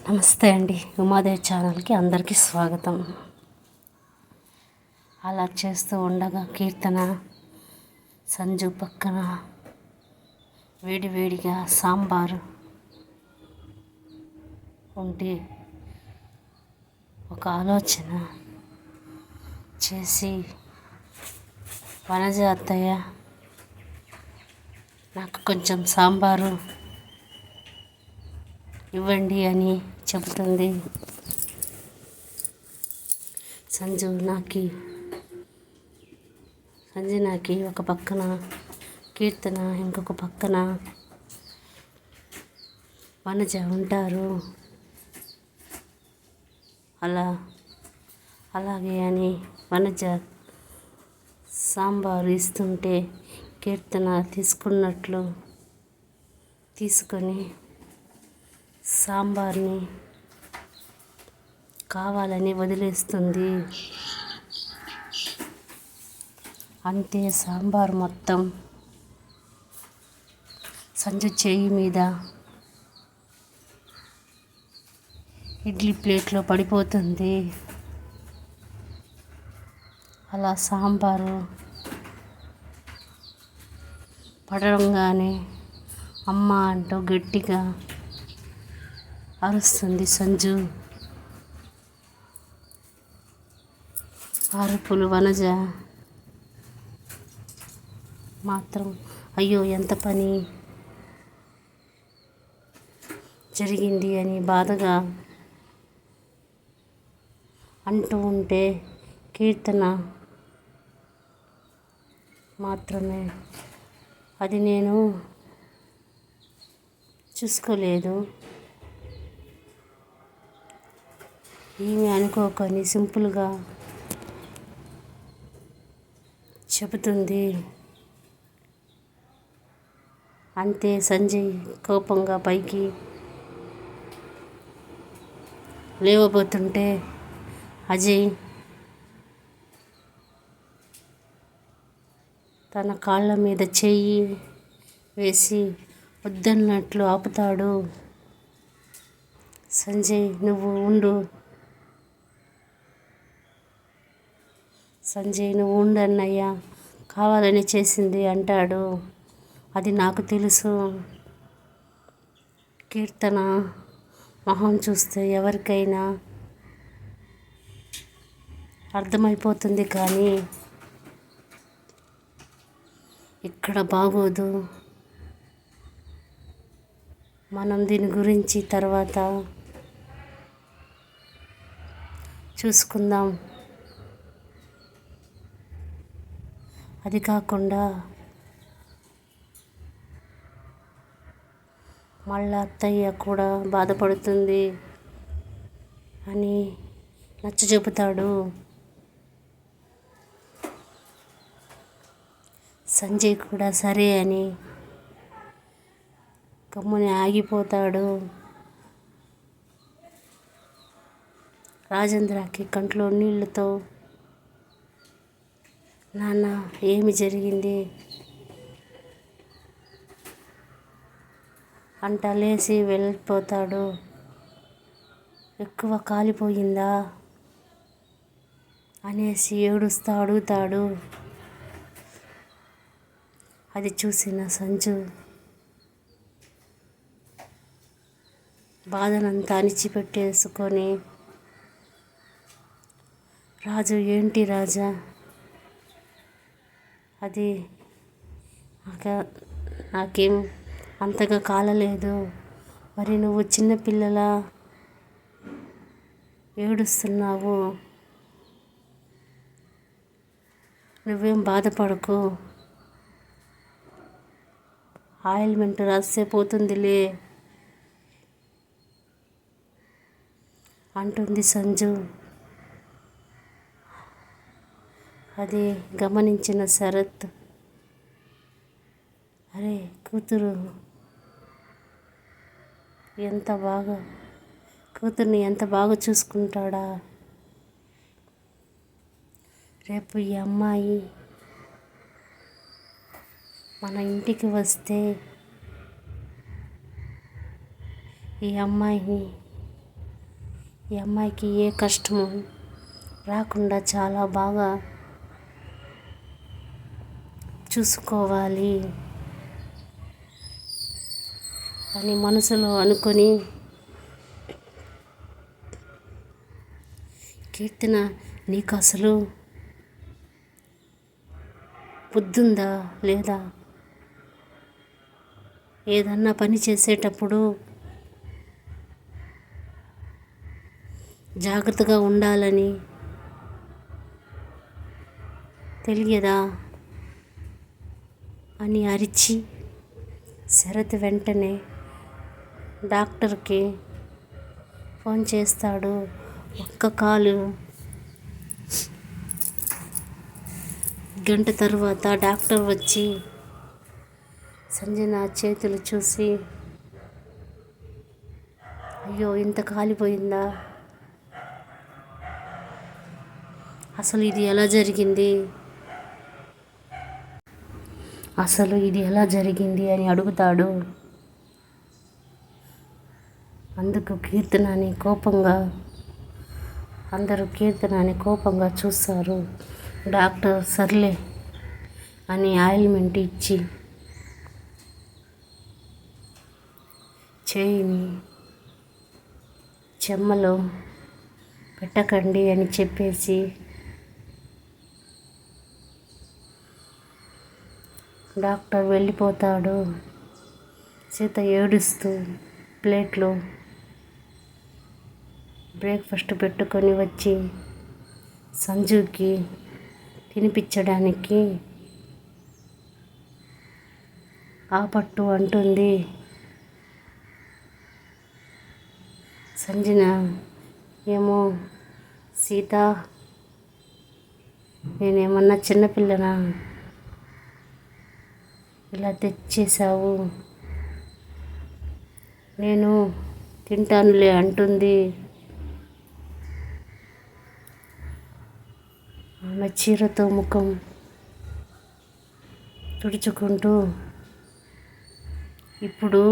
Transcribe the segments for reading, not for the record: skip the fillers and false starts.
నమస్తే అండి. ఉమాదేవి ఛానల్కి అందరికీ స్వాగతం. అలా చేస్తూ ఉండగా కీర్తన సంజు పక్కన వేడివేడిగా సాంబారు ఉంటే ఒక ఆలోచన చేసి, వనజ అత్తయ్య నాకు కొంచెం సాంబారు ఇవ్వండి అని చెబుతుంది. సంజు నాకి ఒక పక్కన, కీర్తన ఇంకొక పక్కన వనజ ఉంటారు. అలాగే అని వనజ సాంబారు ఇస్తుంటే కీర్తన తీసుకొని సాంబార్ని కావాలని వదిలేస్తుంది. అంతే, సాంబార్ మొత్తం సంజు చేయి మీద ఇడ్లీ ప్లేట్లో పడిపోతుంది. అలా సాంబారు పడడంగానే అమ్మ అంటూ గట్టిగా అరుస్తుంది సంజు. అరుపులు వనజ మాత్రం అయ్యో ఎంత పని జరిగింది అని బాధగా అంటూ ఉంటే, కీర్తన మాత్రమే అది నేను చూసుకోలేదు, ఏమి అనుకోకొని సింపుల్గా చెబుతుంది. అంతే, సంజయ్ కోపంగా పైకి లేవబోతుంటే అజయ్ తన కాళ్ళ మీద చెయ్యి వేసి వద్దన్నట్లు ఆపుతాడు. సంజయ్ నువ్వు ఉండు అన్నయ్య, కావాలని చేసింది అంటాడు. అది నాకు తెలుసు. కీర్తన మొహం చూస్తే ఎవరికైనా అర్థమైపోతుంది, కానీ ఇక్కడ బాగోదు. మనం దీని గురించి తర్వాత చూసుకుందాం. అది కాకుండా మళ్ళా అత్తయ్య కూడా బాధపడుతుంది అని నచ్చజెపుతాడు. సంజయ్ కూడా సరే అని గమ్ముని ఆగిపోతాడు. రాజేంద్రకి కంట్లో నీళ్లతో, నాన్న ఏమి జరిగింది అంట లేచి వెళ్ళిపోతాడు. ఎక్కువ కాలిపోయిందా అనేసి ఏడుస్తూ అడుగుతాడు. అది చూసిన సంజు బాధనంతా అణిచిపెట్టేసుకొని, రాజు ఏంటి రాజా, అది నాకేం అంతగా కాలలేదు, మరి నువ్వు చిన్నపిల్లలా ఏడుస్తున్నావు, నువ్వేం బాధపడకు, ఆయిల్మెంట్ రాస్తే పోతుందిలే అంటుంది సంజు. అది గమనించిన శరత్, అరే కూతుర్ని ఎంత బాగా చూసుకుంటాడా, రేపు ఈ అమ్మాయి మన ఇంటికి వస్తే ఈ అమ్మాయిని ఈ అమ్మాయికి ఏ కష్టము రాకుండా చాలా బాగా చూసుకోవాలి అని మనసులో అనుకొని, కీర్తన నీకు అసలు బుద్ధుందా లేదా? ఏదన్నా పని చేసేటప్పుడు జాగ్రత్తగా ఉండాలని తెలియదా అని అరిచి శరత్ వెంటనే డాక్టర్కి ఫోన్ చేస్తాడు. ఒక్క కాలు గంట తర్వాత డాక్టర్ వచ్చి సంజన చేతులు చూసి, అయ్యో ఇంత కాలిపోయిందా, అసలు ఇది ఎలా జరిగింది అని అడుగుతాడు. అందుకు అందరూ కీర్తనని కోపంగా చూస్తారు. డాక్టర్ సర్లే అని ఆయిల్మెంట్ ఇచ్చి చేయిని చెమ్మలో పెట్టకండి అని చెప్పేసి డాక్టర్ వెళ్ళిపోతాడు. సీత ఏడుస్తూ ప్లేట్లో బ్రేక్ఫాస్ట్ పెట్టుకొని వచ్చి సంజుకి తినిపించడానికి ఆ పట్టు అంటుంది. సంజన ఏమో సీత, నేనేమన్నా చిన్నపిల్లనా, ఇలా తెచ్చేసావు, నేను తింటానులే అంటుంది. ఆమె చీరతో ముఖం తుడుచుకుంటూ, ఇప్పుడు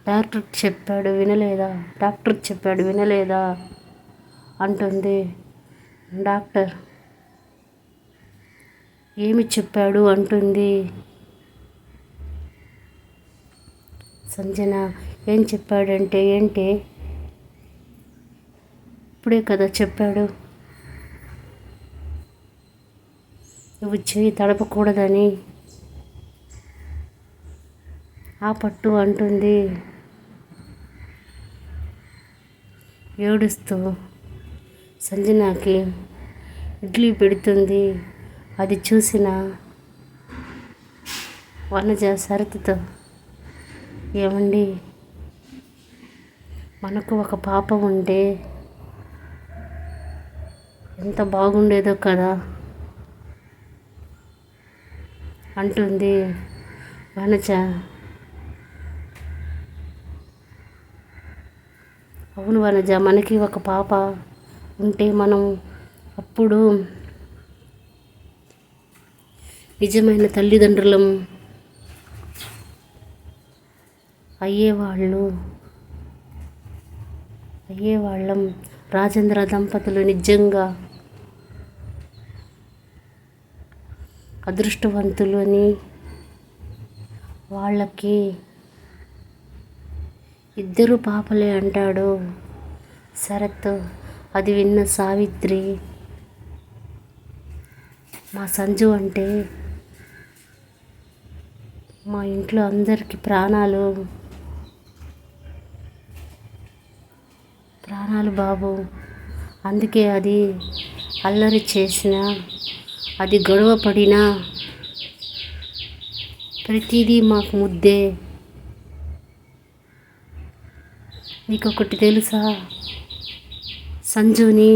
డాక్టర్ చెప్పాడు వినలేదా అంటుంది. డాక్టర్ ఏమి చెప్పాడు అంటుంది. సంజన ఏం చెప్పాడంటే, ఏంటి ఇప్పుడే కదా చెప్పాడు, నువ్వు చెయ్యి తడపకూడదని. ఆ పట్టు అంటుంది ఏడుస్తూ. సంజనకి ఇడ్లీ పెడుతుంది. అది చూసిన వనజ శరత్తో, ఏమండి, మనకు ఒక పాప ఉంటే ఎంత బాగుండేదో కదా అంటుంది. వనజ, అవును వనజ, మనకి ఒక పాప ఉంటే మనం అప్పుడు నిజమైన తల్లిదండ్రులం అయ్యేవాళ్ళం. రాజేంద్ర దంపతులు నిజంగా అదృష్టవంతులు అని, వాళ్ళకి 2 పాపలే అంటాడు శరత్. అది విన్న సావిత్రి, మా సంజు అంటే మా ఇంట్లో అందరికీ ప్రాణాలు బాబు, అందుకే అది అల్లరి చేసినా, అది గొడవ పడినా ప్రతిదీ మాకు ముద్దే. నీకొకటి తెలుసా, సంజుని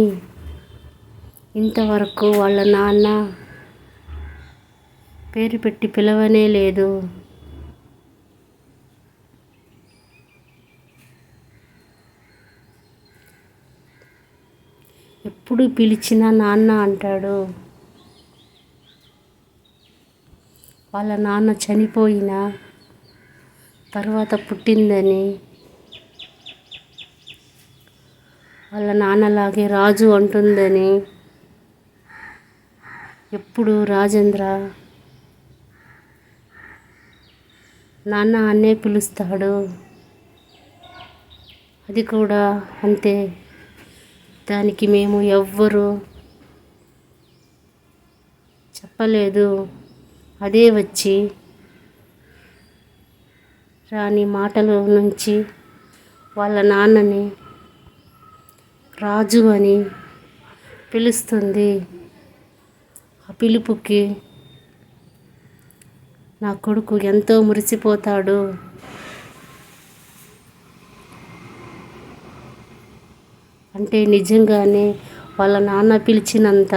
ఇంతవరకు వాళ్ళ నాన్న పేరు పెట్టి పిలవనే లేదు. ఎప్పుడు పిలిచినా నాన్న అంటాడు. వాళ్ళ నాన్న చనిపోయిన తర్వాత పుట్టిందని వాళ్ళ నాన్నలాగే రాజు అంటుందని ఎప్పుడు రాజేంద్ర నాన్న అన్నే పిలుస్తాడు. అది కూడా అంతే. దానికి మేము ఎవ్వరు చెప్పలేదు. అదే వచ్చి రాని మాటల నుంచి వాళ్ళ నాన్నని రాజు అని పిలుస్తుంది. ఆ పిలుపుకి నా కొడుకు ఎంతో మురిసిపోతాడు. అంటే నిజంగానే వాళ్ళ నాన్న పిలిచినంత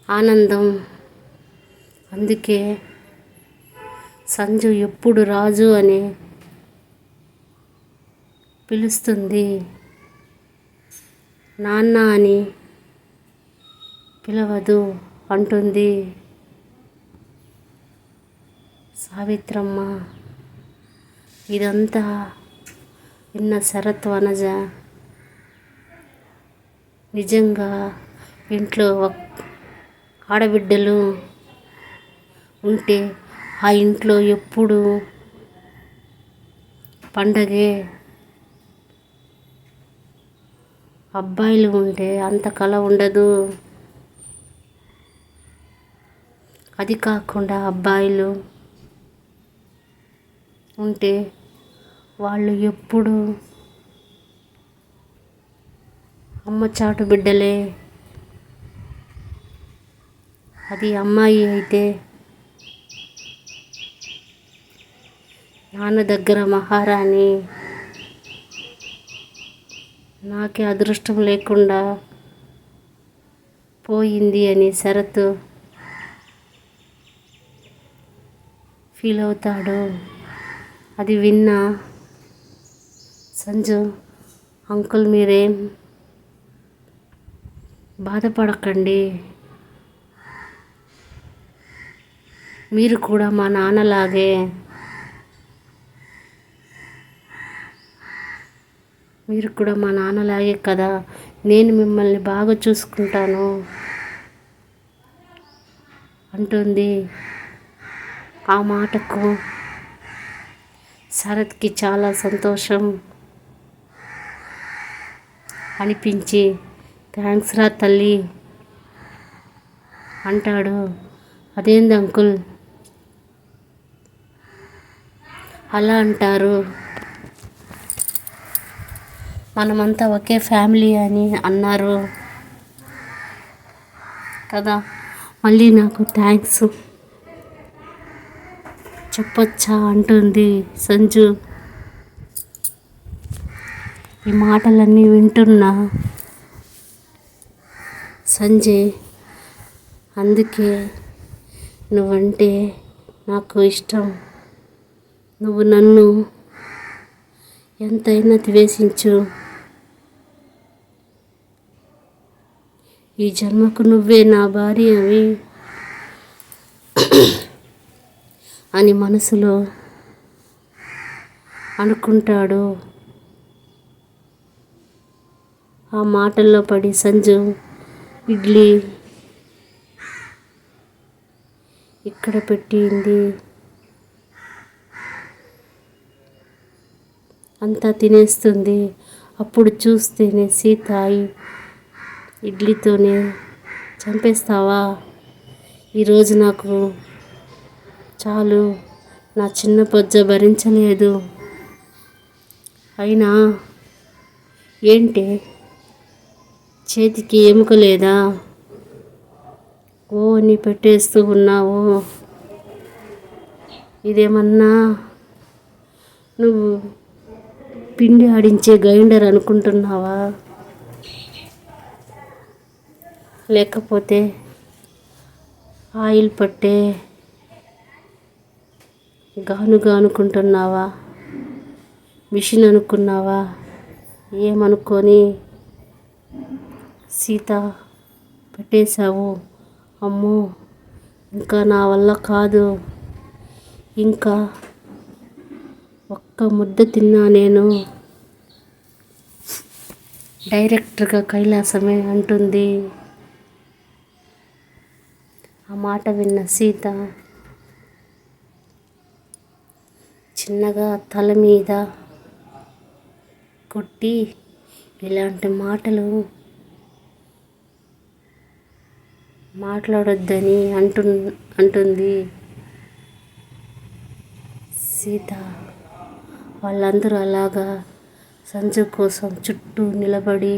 ఆనందం. అందుకే సంజు ఎప్పుడు రాజు అని పిలుస్తుంది. నాన్న అని పిలవదు అంటుంది సావిత్రమ్మ. ఇదంతా విన్న శరత్, వనజ నిజంగా ఇంట్లో ఆడబిడ్డలు ఉంటే ఆ ఇంట్లో ఎప్పుడు పండగే. అబ్బాయిలు ఉంటే అంత కళ ఉండదు. అది కాకుండా అబ్బాయిలు ఉంటే వాళ్ళు ఎప్పుడు అమ్మ చాటు బిడ్డలే. అది అమ్మాయి అయితే నాన్న దగ్గర మహారాణి. నాకే అదృష్టం లేకుండా పోయింది అని శరత్ ఫీల్ అవుతాడు. అది విన్న సంజు, అంకుల్ మీరేం బాధపడకండి, మీరు కూడా మా నాన్నలాగే. మీరు కూడా మా నాన్నలాగే కదా, నేను మిమ్మల్ని బాగా చూసుకుంటాను అంటుంది. ఆ మాటకు శరత్కి చాలా సంతోషం అనిపించి థ్యాంక్స్ రా తల్లి అంటాడు. అదేంది అంకుల్ అలా అంటారు, మనమంతా ఒకే ఫ్యామిలీ అని అన్నారు కదా, మళ్ళీ నాకు థ్యాంక్స్ చెప్పొచ్చా అంటుంది సంజు. ఈ మాటలన్నీ వింటున్న సంజయ్, అందుకే నువ్వంటే నాకు ఇష్టం, నువ్వు నన్ను ఎంతైనా ద్వేషించు, ఈ జన్మకు నువ్వే నా భార్యవి అని మనసులో అనుకుంటాడు. ఆ మాటల్లో పడి సంజు ఇడ్లీ ఇక్కడ పెట్టింది అంతా తినేస్తుంది. అప్పుడు చూస్తేనే సీత ఇడ్లీతోనే చంపేస్తావా, ఈరోజు నాకు చాలు, నా చిన్న పొజ్జ భరించలేదు. అయినా ఏంటి చేతికి ఎముక లేదా, ఓ అని పెట్టేస్తూ ఉన్నావు, ఇదేమన్నా నువ్వు పిండి ఆడించే గ్రైండర్ అనుకుంటున్నావా, లేకపోతే ఆయిల్ పట్టే గానుగా అనుకుంటున్నావా, మిషన్ అనుకున్నావా, ఏమనుకొని సీత పెట్టేశావు. అమ్మో ఇంకా నా వల్ల కాదు, ఇంకా ఒక్క ముద్ద తిన్నా నేను డైరెక్టర్గా కైలాసమే అంటుంది. ఆ మాట విన్న సీత చిన్నగా తల మీద కొట్టి, ఇలాంటి మాటలు మాట్లాడొద్దని అంటుంది సీత. వాళ్ళందరూ అలాగా సంజు కోసం చుట్టూ నిలబడి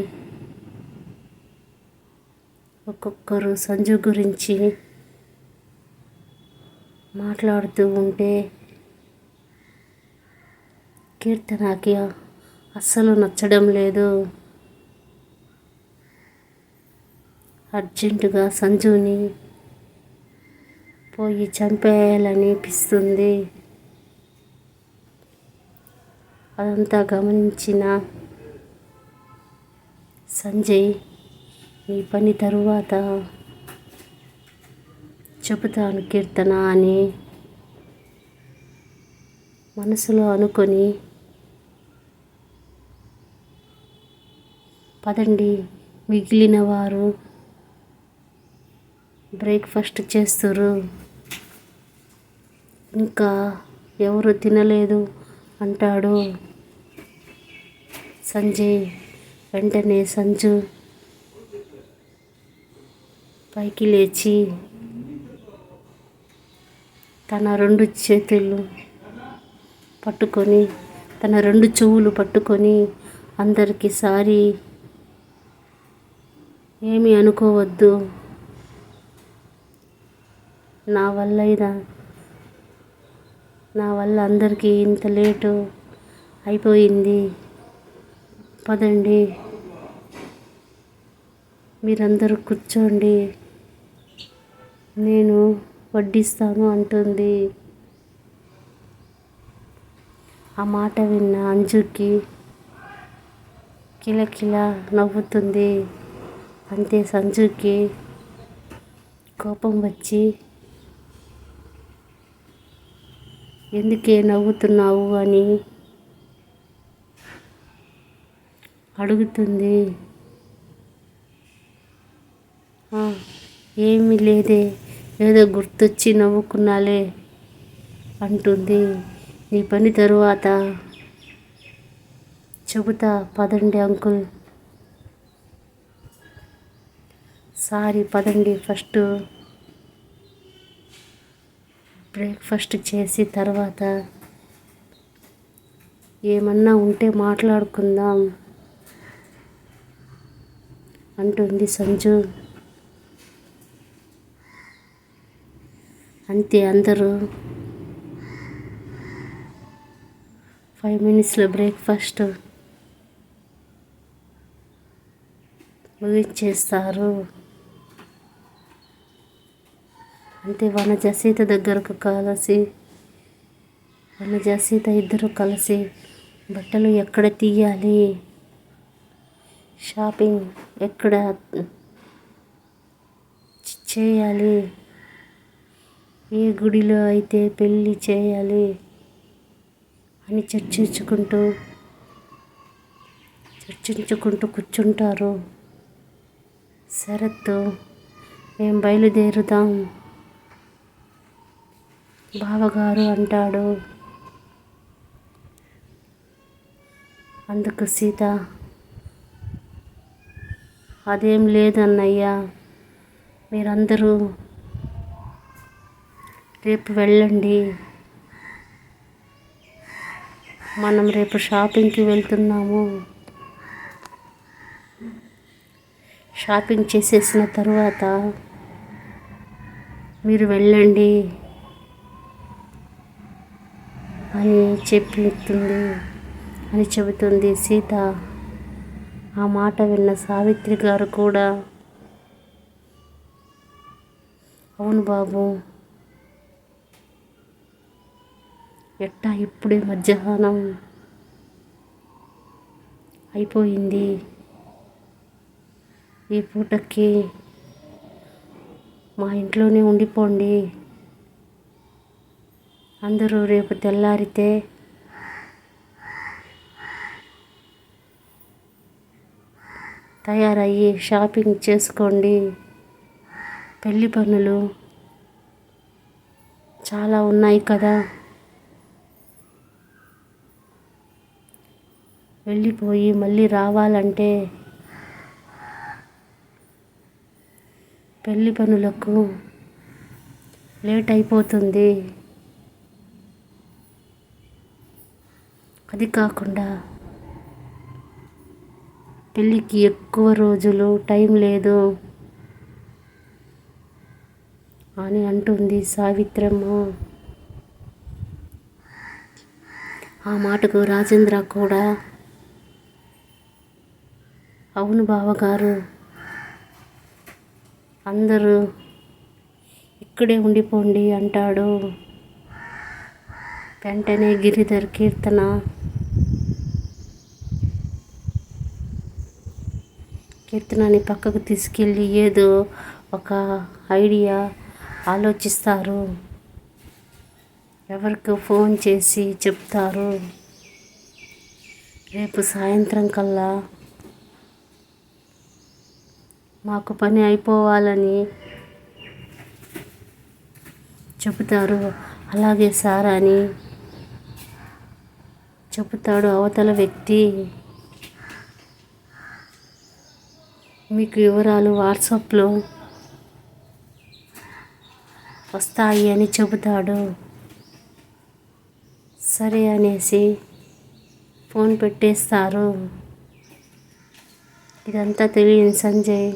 ఒక్కొక్కరు సంజు గురించి మాట్లాడుతూ ఉంటే కీర్తనకి అస్సలు నచ్చడం లేదు. అర్జెంటుగా సంజుని పోయి చంపేయాలనిపిస్తుంది. అదంతా గమనించిన సంజయ్, ఈ పని తరువాత చెబుతాను కీర్తన అని మనసులో అనుకొని, పదండి మిగిలిన వారు బ్రేక్ఫాస్ట్ చేస్తురు, ఇంకా ఎవరు తినలేదు అంటాడు సంజయ్. వెంటనే సంజు పైకి లేచి తన 2 చేతులు పట్టుకొని, తన 2 చెవులు పట్టుకొని, అందరికీ సారీ, ఏమీ అనుకోవద్దు, నా వల్ల అందరికీ ఇంత లేటు అయిపోయింది, పదండి మీరందరూ కూర్చోండి, నేను వడ్డిస్తాను అంటుంది. ఆ మాట విన్న అంజుకి కిలకిల నవ్వుతుంది. అంతే సంజుకి కోపం వచ్చి, ఎందుకే నవ్వుతున్నావు అని అడుగుతుంది. ఏమీ లేదే, ఏదో గుర్తొచ్చి నవ్వుకున్నాలే అంటుంది. నీ పని తరువాత చెబుతా, పదండి అంకుల్, సారీ పదండి, ఫస్ట్ బ్రేక్ఫాస్ట్ చేసి తర్వాత ఏమన్నా ఉంటే మాట్లాడుకుందాం అంటుంది సంజు. అంతే అందరూ 5 minutesలో బ్రేక్ఫాస్ట్ ముగించేస్తారు. అంతే వనజ సీత దగ్గరకు వనజ సీత ఇద్దరు కలిసి బట్టలు ఎక్కడ తీయాలి, షాపింగ్ ఎక్కడ చేయాలి, ఏ గుడిలో అయితే పెళ్ళి చేయాలి అని చర్చించుకుంటూ కూర్చుంటారు. శరత్, మేము బయలుదేరుదాం బావగారు అంటాడు. అందుకు సీత, అదేం లేదన్నయ్య, మీరందరూ రేపు వెళ్ళండి, మనం రేపు షాపింగ్కి వెళ్తున్నాము, షాపింగ్ చేసేసిన తర్వాత మీరు వెళ్ళండి అని చెబుతుంది సీత. ఆ మాట విన్న సావిత్రి గారు కూడా, అవును బాబు, ఎట్టా ఇప్పుడే మధ్యాహ్నం అయిపోయింది, ఈ పూటకి మా ఇంట్లోనే ఉండిపోండి, అందరూ రేపు తెల్లారితే తయారయ్యి షాపింగ్ చేసుకోండి. పెళ్లి పనులు చాలా ఉన్నాయి కదా. వెళ్ళిపోయి మళ్ళీ రావాలంటే పెళ్లి పనులకు లేట్ అయిపోతుంది. అది కాకుండా పెళ్ళికి ఎక్కువ రోజులు టైం లేదు అని అంటుంది సావిత్రమ్మ. ఆ మాటకు రాజేంద్ర కూడా అవును బావగారు, అందరూ ఇక్కడే ఉండిపోండి అంటాడు. వెంటనే గిరిధర్ కీర్తనని పక్కకు తీసుకెళ్ళి ఏదో ఒక ఐడియా ఆలోచిస్తారు. ఎవరికో ఫోన్ చేసి చెప్తారు, రేపు సాయంత్రం కల్లా మాకు పని అయిపోవాలని చెబుతారు. అలాగే సార్ అని చెబుతాడు అవతల వ్యక్తి. మీకు వివరాలు వాట్సాప్లో వస్తాయి అని చెబుతాడు. సరే అనేసి ఫోన్ పెట్టేస్తారు. ఇదంతా తెలియని సంజయ్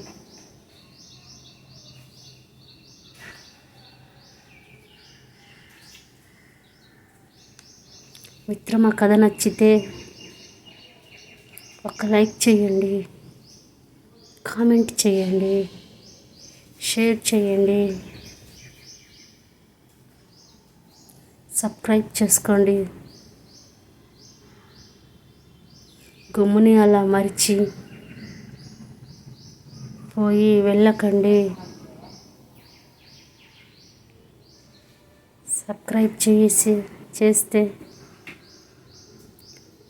మిత్రమా, కథ నచ్చితే ఒక లైక్ చేయండి, కామెంట్ చేయండి, షేర్ చేయండి, సబ్స్క్రైబ్ చేసుకోండి. గమ్ముని అలా మరిచి పోయి వెళ్ళకండి. సబ్స్క్రైబ్ చేస్తే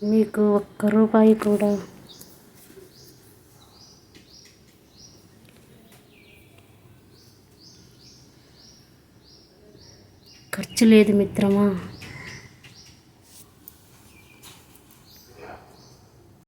మీకు ఒక్క రూపాయి కూడా ఖర్చు లేదు మిత్రమా.